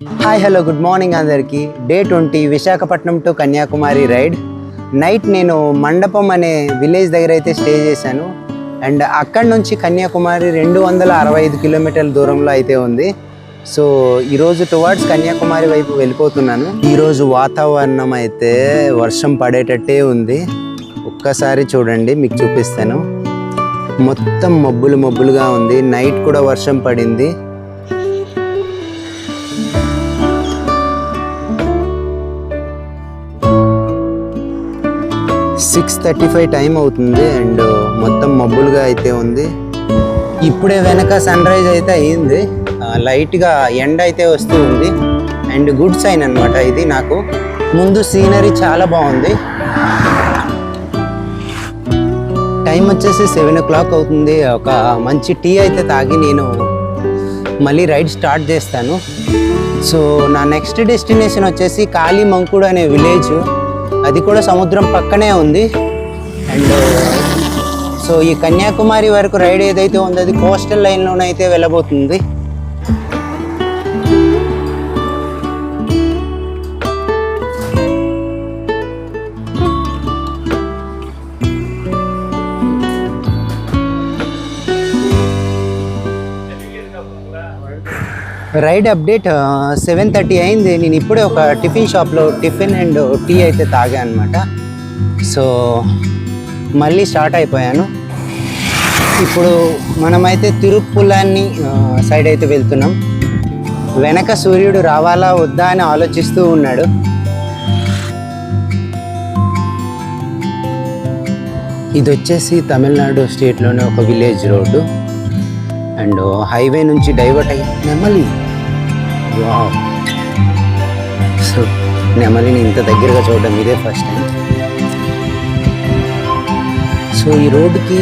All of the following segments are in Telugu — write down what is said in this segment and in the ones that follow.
హాయ్ హలో గుడ్ మార్నింగ్ అందరికీ. Day 20 Visakhapatnam to Kanyakumari ride. Night నేను మండపం అనే విలేజ్ దగ్గర అయితే స్టే చేశాను. అండ్ అక్కడి నుంచి కన్యాకుమారి 265 కిలోమీటర్ల దూరంలో అయితే ఉంది. సో ఈరోజు టువర్డ్స్ కన్యాకుమారి వైపు వెళ్ళిపోతున్నాను. ఈరోజు వాతావరణం అయితే వర్షం పడేటట్టే ఉంది. ఒక్కసారి చూడండి, మీకు చూపిస్తాను. మొత్తం మబ్బులుగా ఉంది. నైట్ కూడా వర్షం పడింది. సిక్స్ 35 టైం అవుతుంది అండ్ మొత్తం మబ్బులుగా అయితే ఉంది. ఇప్పుడే వెనక సన్ రైజ్ అయితే అయ్యింది. లైట్గా ఎండ అయితే వస్తూ ఉంది అండ్ గుడ్ సైన్ అనమాట ఇది. నాకు ముందు సీనరీ చాలా బాగుంది. టైం వచ్చేసి 7 o'clock అవుతుంది. ఒక మంచి టీ అయితే తాగి నేను మళ్ళీ రైడ్ స్టార్ట్ చేస్తాను. సో నా నెక్స్ట్ డెస్టినేషన్ వచ్చేసి కాళీమంకుడు అనే విలేజ్. అది కూడా సముద్రం పక్కనే ఉంది. అండ్ సో ఈ కన్యాకుమారి వరకు రైడ్ ఏదైతే ఉందో అది కోస్టల్ లైన్లోనైతే వెళ్ళబోతుంది. రైడ్ అప్డేట్ 7:30 అయింది. నేను ఇప్పుడే ఒక టిఫిన్ షాప్లో టిఫిన్ అండ్ టీ అయితే తాగా అనమాట. సో మళ్ళీ స్టార్ట్ అయిపోయాను. ఇప్పుడు మనమైతే తిరుపులాన్ని సైడ్ అయితే వెళ్తున్నాం. వెనక సూర్యుడు రావాలా వద్దా అని ఆలోచిస్తూ ఉన్నాడు. ఇది వచ్చేసి తమిళనాడు స్టేట్లోనే ఒక విలేజ్ రోడ్డు అండ్ హైవే నుంచి డైవర్ట్ అయ్యి నెమలి. సో నెమలిని ఇంత దగ్గరగా చూడడం ఇదే ఫస్ట్ టైం. సో ఈ రోడ్డుకి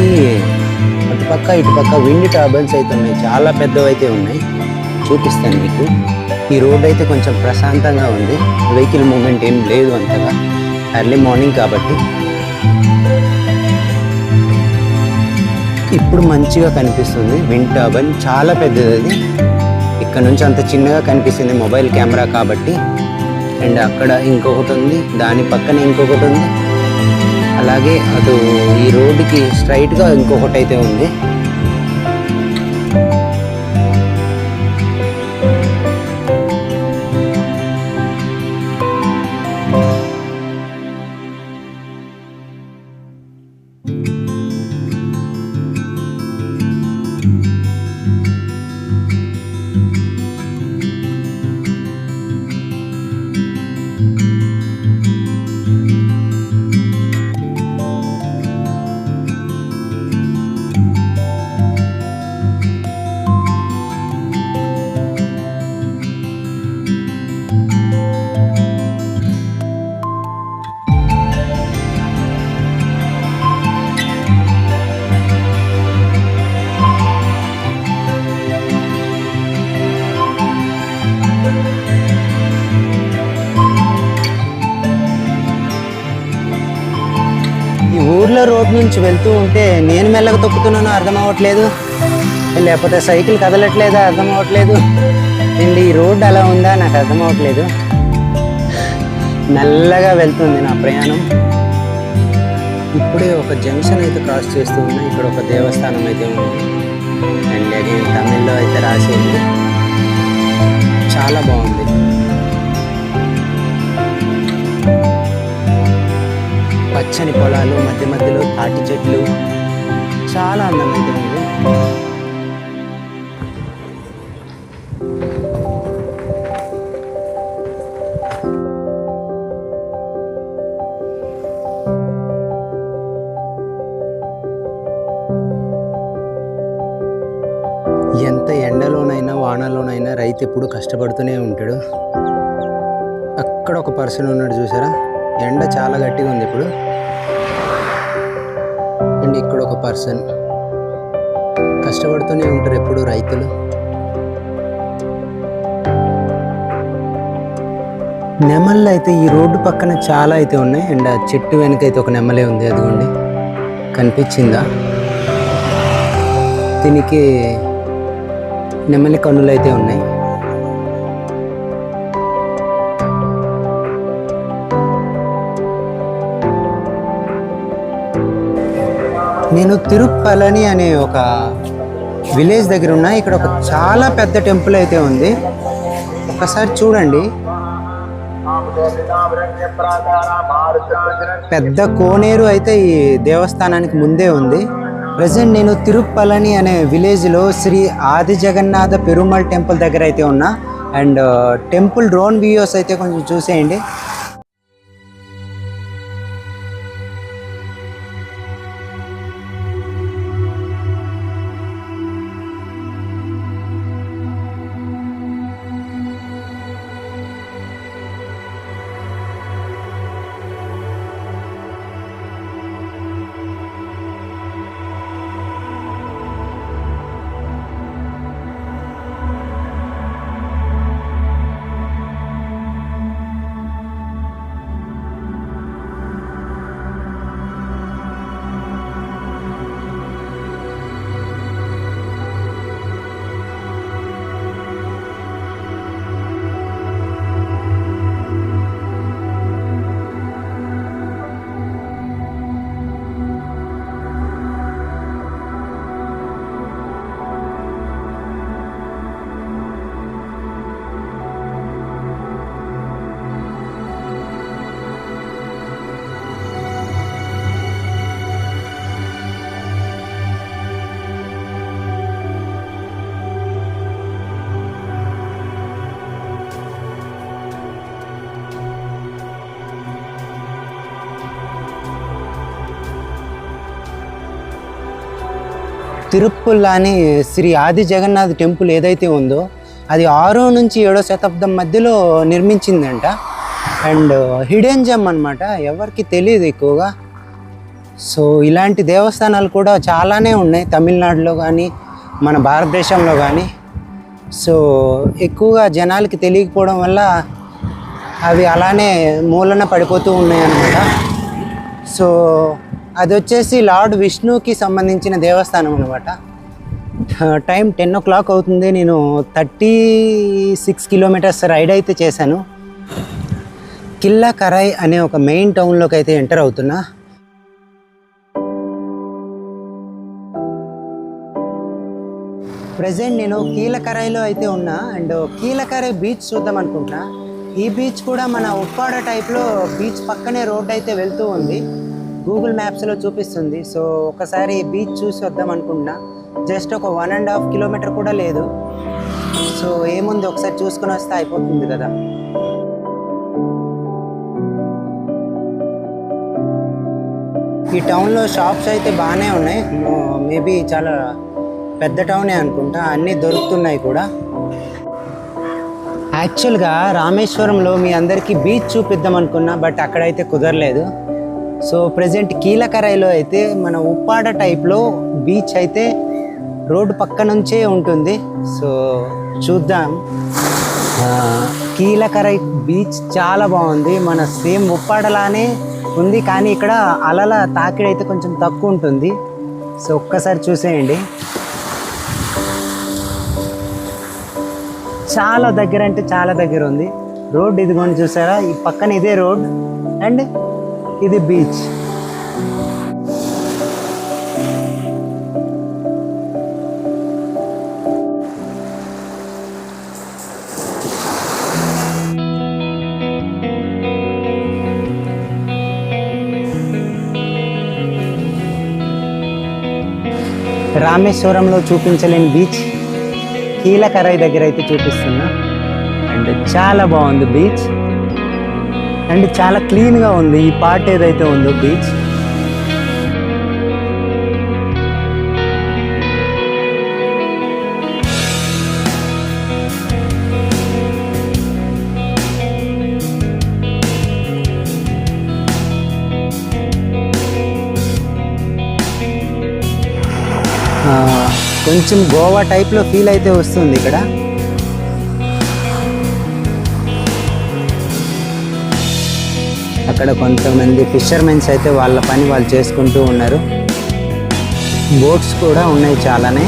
అటుపక్క ఇటుపక్క విండ్ టర్బైన్స్ అయితే ఉన్నాయి. చాలా పెద్దవి అయితే ఉన్నాయి. చూపిస్తాను మీకు. ఈ రోడ్ అయితే కొంచెం ప్రశాంతంగా ఉంది. వెహికల్ మూమెంట్ ఏం లేదు అంతగా. ఎర్లీ మార్నింగ్ కాబట్టి ఇప్పుడు మంచిగా కనిపిస్తుంది. విండ్ టర్బైన్ చాలా పెద్దది. అది ఇక్కడ నుంచి అంత చిన్నగా కనిపిస్తుంది మొబైల్ కెమెరా కాబట్టి. అండ్ అక్కడ ఇంకొకటి ఉంది, దాని పక్కన ఇంకొకటి ఉంది. అలాగే అటు ఈ రోడ్డుకి స్ట్రైట్గా ఇంకొకటి అయితే ఉంది. ఊర్లో రోడ్ నుంచి వెళ్తూ ఉంటే నేను మెల్లగా తొక్కుతున్నానో అర్థం అవ్వట్లేదు, లేకపోతే సైకిల్ కదలట్లేదా అర్థం అవ్వట్లేదు. అండ్ ఈ రోడ్ అలా ఉందా నాకు అర్థం అవ్వట్లేదు. మెల్లగా వెళ్తుంది నా ప్రయాణం. ఇప్పుడే ఒక జంక్షన్ అయితే క్రాస్ చేస్తూ ఉన్నా. ఇక్కడ ఒక దేవస్థానం అయితే ఉంది అండ్ అగైన్ తమిళ్లో అయితే రాసి ఉంది. చాలా బాగుంది. పచ్చని పొలాలు, మధ్య మధ్యలో తాటి చెట్లు, చాలా అందంగా అయితే ఉంది. ఎంత ఎండలోనైనా వానలోనైనా రైతు ఎప్పుడు కష్టపడుతూనే ఉంటాడు. అక్కడ ఒక పర్సన్ ఉన్నాడు చూసారా. ఎండ చాలా గట్టిగా ఉంది ఇప్పుడు. అండ్ ఇక్కడ ఒక పర్సన్ కష్టపడుతూనే ఉంటారు ఎప్పుడు రైతులు. నెమళ్ళు అయితే ఈ రోడ్డు పక్కన చాలా అయితే ఉన్నాయి. అండ్ ఆ చెట్టు వెనక అయితే ఒక నెమలే ఉంది. అదిగోండి, కనిపించిందా? దీనికి నెమలి కన్నులు అయితే ఉన్నాయి. నేను తిరుప్పలని అనే ఒక విలేజ్ దగ్గర ఉన్నా. ఇక్కడ ఒక చాలా పెద్ద టెంపుల్ అయితే ఉంది, ఒకసారి చూడండి. పెద్ద కోనేరు అయితే ఈ దేవస్థానానికి ముందే ఉంది. ప్రజెంట్ నేను తిరుప్పలని అనే విలేజ్లో శ్రీ ఆది జగన్నాథ పెరుమాళ్ టెంపుల్ దగ్గర అయితే ఉన్నా. అండ్ టెంపుల్ డ్రోన్ వ్యూస్ అయితే కొంచెం చూసేయండి. తిరుప్పల్లాని శ్రీ ఆది జగన్నాథ్ టెంపుల్ ఏదైతే ఉందో అది 6వ నుంచి 7వ శతాబ్దం మధ్యలో నిర్మించిందంట. అండ్ హిడెన్ జెమ్ అనమాట, ఎవరికి తెలియదు ఎక్కువగా. సో ఇలాంటి దేవస్థానాలు కూడా చాలానే ఉన్నాయి తమిళనాడులో కానీ మన భారతదేశంలో కానీ. సో ఎక్కువగా జనాలకి తెలియకపోవడం వల్ల అవి అలానే మూలన పడిపోతూ ఉన్నాయి అన్నమాట. సో అది వచ్చేసి లార్డ్ విష్ణుకి సంబంధించిన దేవస్థానం అనమాట. టైం 10 o'clock అవుతుంది. నేను 36 kilometers రైడ్ అయితే చేశాను. కిల్లా కరాయ్ అనే ఒక మెయిన్ టౌన్లోకి అయితే ఎంటర్ అవుతున్నా. ప్రజెంట్ నేను కీలకరైలో అయితే ఉన్నా. అండ్ కీలకరై బీచ్ చూద్దాం అనుకుంటున్నా. ఈ బీచ్ కూడా మన ఉప్పాడ టైప్లో బీచ్ పక్కనే రోడ్ అయితే వెళ్తూ ఉంది, గూగుల్ మ్యాప్స్లో చూపిస్తుంది. సో ఒకసారి బీచ్ చూసి వద్దాం అనుకుంటున్నా. జస్ట్ ఒక 1.5 kilometer కూడా లేదు. సో ఏముంది, ఒకసారి చూసుకుని వస్తే అయిపోతుంది కదా. ఈ టౌన్లో షాప్స్ అయితే బాగానే ఉన్నాయి. మేబీ చాలా పెద్ద టౌనే అనుకుంటా, అన్నీ దొరుకుతున్నాయి కూడా. యాక్చువల్గా రామేశ్వరంలో మీ అందరికీ బీచ్ చూపిద్దాం అనుకున్నా, బట్ అక్కడైతే కుదరలేదు. సో ప్రజెంట్ కీలకరైలో అయితే మన ఉప్పాడ టైప్లో బీచ్ అయితే రోడ్డు పక్క నుంచే ఉంటుంది. సో చూద్దాం. కీలకరై బీచ్ చాలా బాగుంది, మన సేమ్ ఉప్పాడలానే ఉంది, కానీ ఇక్కడ అలల తాకిడి అయితే కొంచెం తక్కువ ఉంటుంది. సో ఒక్కసారి చూసేయండి. చాలా దగ్గర అంటే చాలా దగ్గర ఉంది. రోడ్ ఇదిగోండి, చూసారా? ఈ పక్కన ఇదే రోడ్ అండ్ ఇది బీచ్. రామేశ్వరంలో చూపించలేని బీచ్ కీలకరై దగ్గర అయితే చూపిస్తున్నా. అండ్ చాలా బాగుంది బీచ్, అండ్ చాలా క్లీన్గా ఉంది ఈ పార్ట్ ఏదైతే ఉందో బీచ్. కొంచెం గోవా టైప్లో ఫీల్ అయితే వస్తుంది ఇక్కడ. అక్కడ కొంతమంది ఫిషర్మెన్స్ అయితే వాళ్ళ పని వాళ్ళు చేసుకుంటూ ఉన్నారు. బోట్స్ కూడా ఉన్నాయి చాలానే.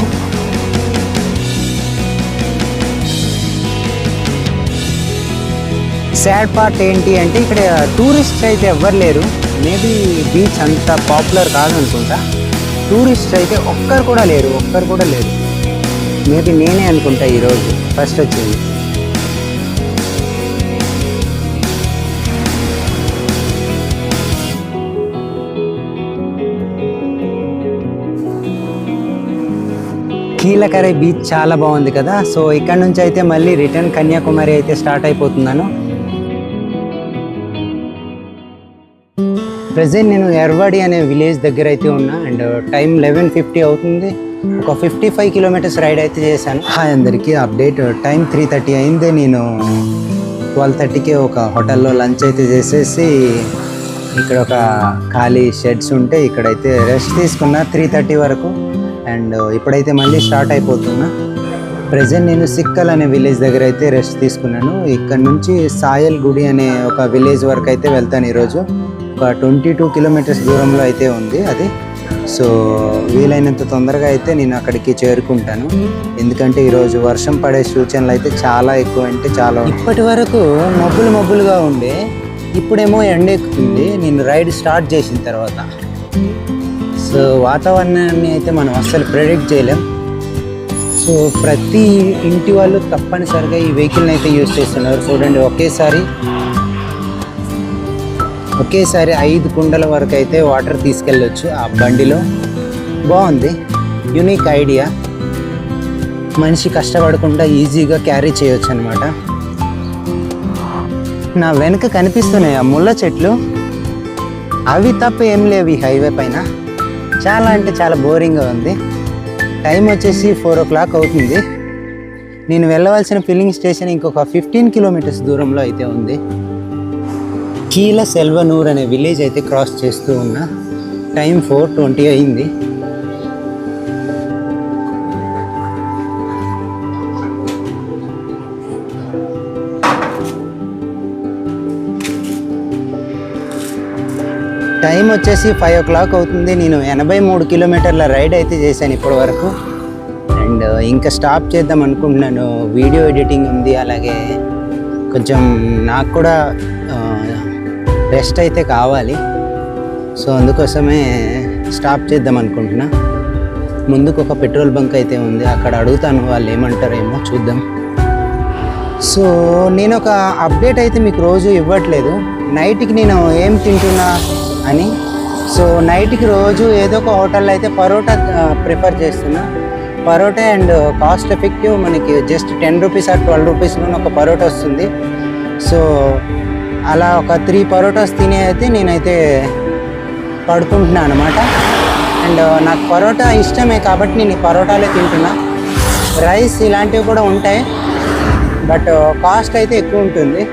సాడ్ పార్ట్ ఏంటి అంటే ఇక్కడ టూరిస్ట్ అయితే ఎవ్వరు లేరు. మేబీ బీచ్ అంత పాపులర్ కాదనుకుంటా. టూరిస్ట్ అయితే ఒక్కరు కూడా లేరు. మేబీ నేనే అనుకుంటా ఈరోజు ఫస్ట్ వచ్చింది. కీలకరై బీచ్ చాలా బాగుంది కదా. సో ఇక్కడ నుంచి అయితే మళ్ళీ రిటర్న్ కన్యాకుమారి అయితే స్టార్ట్ అయిపోతున్నాను. ప్రజెంట్ నేను ఎర్వాడి అనే విలేజ్ దగ్గర అయితే ఉన్నా అండ్ టైం 11:50 అవుతుంది. ఒక 55 కిలోమీటర్స్ రైడ్ అయితే చేశాను. హాయ్ అందరికీ, అప్డేట్ టైం 3:30 అయింది. నేను 12:30కి ఒక హోటల్లో లంచ్ అయితే చేసేసి ఇక్కడ ఒక ఖాళీ షెడ్స్ ఉంటే ఇక్కడైతే రెస్ట్ తీసుకున్నా 3:30 వరకు. అండ్ ఇప్పుడైతే మళ్ళీ స్టార్ట్ అయిపోతున్నా. ప్రజెంట్ నేను సిక్కల్ అనే విలేజ్ దగ్గర అయితే రెస్ట్ తీసుకున్నాను. ఇక్కడ నుంచి సాయల్ గుడి అనే ఒక విలేజ్ వరకు అయితే వెళ్తాను ఈరోజు. ఒక 22 కిలోమీటర్స్ దూరంలో అయితే ఉంది అది. సో వీలైనంత తొందరగా అయితే నేను అక్కడికి చేరుకుంటాను. ఎందుకంటే ఈరోజు వర్షం పడే సూచనలు అయితే చాలా ఎక్కువ, అంటే చాలా. ఇప్పటి వరకు మబ్బులుగా ఉండే, ఇప్పుడేమో ఎండ ఎక్కుతుంది నేను రైడ్ స్టార్ట్ చేసిన తర్వాత. సో వాతావరణాన్ని అయితే మనం అస్సలు ప్రెడిక్ట్ చేయలేం. సో ప్రతి ఇంటి వాళ్ళు తప్పనిసరిగా ఈ వెహికల్ని అయితే యూజ్ చేస్తున్నారు. చూడండి, ఒకేసారి 5 కుండల వరకు అయితే వాటర్ తీసుకెళ్ళొచ్చు ఆ బండిలో. బాగుంది, యూనిక్ ఐడియా. మనిషి కష్టపడకుండా ఈజీగా క్యారీ చేయొచ్చు అనమాట. నా వెనుక కనిపిస్తున్నాయి ఆ ముళ్ళ చెట్లు, అవి తప్ప ఏం లేవు ఈ హైవే పైన. చాలా అంటే చాలా బోరింగ్గా ఉంది. టైం వచ్చేసి 4 o'clock అవుతుంది. నేను వెళ్ళవలసిన ఫిల్లింగ్ స్టేషన్ ఇంకొక 15 కిలోమీటర్స్ దూరంలో అయితే ఉంది. కీల సెల్వనూర్ అనే విలేజ్ అయితే క్రాస్ చేస్తూ ఉన్నా. టైం 4:20 అయింది. టైం వచ్చేసి 5 o'clock అవుతుంది. నేను 83 కిలోమీటర్ల రైడ్ అయితే చేశాను ఇప్పటి వరకు. అండ్ ఇంకా స్టాప్ చేద్దాం అనుకుంటున్నాను. వీడియో ఎడిటింగ్ ఉంది, అలాగే కొంచెం నాకు కూడా రెస్ట్ అయితే కావాలి. సో అందుకోసమే స్టాప్ చేద్దాం అనుకుంటున్నా. ముందుకు ఒక పెట్రోల్ బంక్ అయితే ఉంది, అక్కడ అడుగుతాను, వాళ్ళు ఏమంటారేమో చూద్దాం. సో నేను ఒక అప్డేట్ అయితే మీకు రోజు ఇవ్వట్లేదు, నైట్కి నేను ఏం తింటున్నా అని. సో నైట్కి రోజు ఏదో ఒక హోటల్లో అయితే పరోటా ప్రిఫర్ చేస్తున్నా. పరోటా అండ్ కాస్ట్ ఎఫెక్టివ్, మనకి జస్ట్ 10 రూపీస్ ఆర్ 12 రూపీస్లో ఒక పరోటా వస్తుంది. సో అలా ఒక 3 పరోటాస్ తినే అయితే నేనైతే పడుకుంటున్నాను అనమాట. అండ్ నాకు పరోటా ఇష్టమే కాబట్టి నేను ఈ పరోటాలే తింటున్నా. రైస్ ఇలాంటివి కూడా ఉంటాయి, బట్ కాస్ట్ అయితే ఎక్కువ ఉంటుంది.